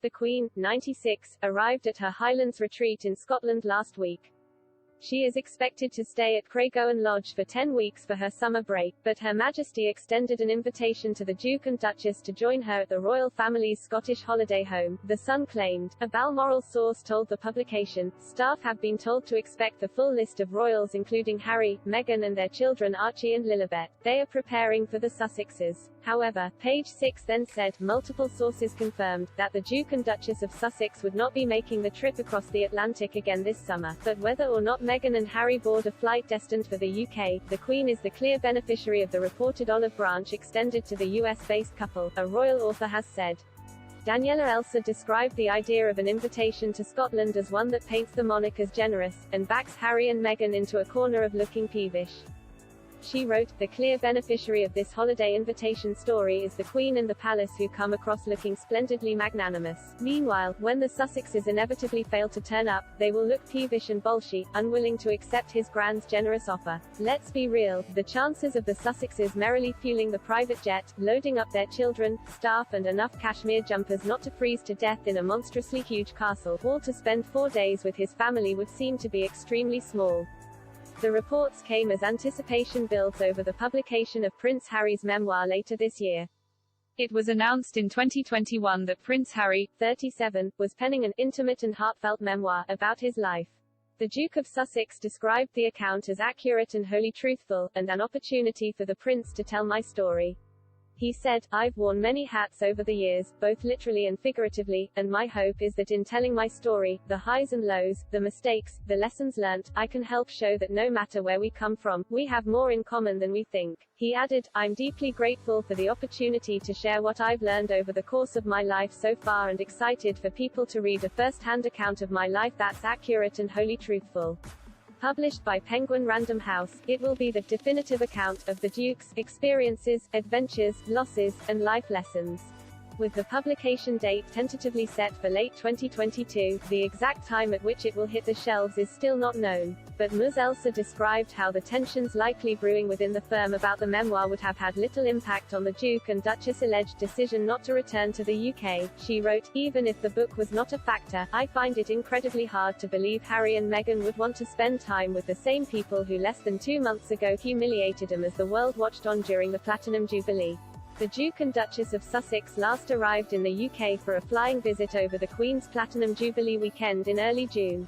The Queen, 96, arrived at her Highlands retreat in Scotland last week. She is expected to stay at Craiggowan Lodge for 10 weeks for her summer break, but Her Majesty extended an invitation to the Duke and Duchess to join her at the royal family's Scottish holiday home, The Sun claimed. A Balmoral source told the publication, staff have been told to expect the full list of royals including Harry, Meghan and their children Archie and Lilibet. They are preparing for the Sussexes. However, Page 6 then said, multiple sources confirmed, that the Duke and Duchess of Sussex would not be making the trip across the Atlantic again this summer, but whether or not Meghan and Harry board a flight destined for the UK, the Queen is the clear beneficiary of the reported olive branch extended to the US-based couple, a royal author has said. Daniela Elsa described the idea of an invitation to Scotland as one that paints the monarch as generous, and backs Harry and Meghan into a corner of looking peevish. She wrote, the clear beneficiary of this holiday invitation story is the Queen and the palace who come across looking splendidly magnanimous. Meanwhile, when the Sussexes inevitably fail to turn up, they will look peevish and bolshy, unwilling to accept his grand's generous offer. Let's be real, the chances of the Sussexes merrily fueling the private jet, loading up their children, staff and enough cashmere jumpers not to freeze to death in a monstrously huge castle, all to spend 4 days with his family would seem to be extremely small. The reports came as anticipation builds over the publication of Prince Harry's memoir later this year. It was announced in 2021 that Prince Harry, 37, was penning an intimate and heartfelt memoir about his life. The Duke of Sussex described the account as accurate and wholly truthful, and an opportunity for the prince to tell my story. He said, I've worn many hats over the years, both literally and figuratively, and my hope is that in telling my story, the highs and lows, the mistakes, the lessons learnt, I can help show that no matter where we come from, we have more in common than we think. He added, I'm deeply grateful for the opportunity to share what I've learned over the course of my life so far and excited for people to read a first-hand account of my life that's accurate and wholly truthful. Published by Penguin Random House, it will be the definitive account of the Duke's experiences, adventures, losses, and life lessons. With the publication date tentatively set for late 2022, the exact time at which it will hit the shelves is still not known. But Ms. Elsa described how the tensions likely brewing within the firm about the memoir would have had little impact on the Duke and Duchess' alleged decision not to return to the UK. She wrote, even if the book was not a factor, I find it incredibly hard to believe Harry and Meghan would want to spend time with the same people who less than 2 months ago humiliated them as the world watched on during the Platinum Jubilee. The Duke and Duchess of Sussex last arrived in the UK for a flying visit over the Queen's Platinum Jubilee weekend in early June.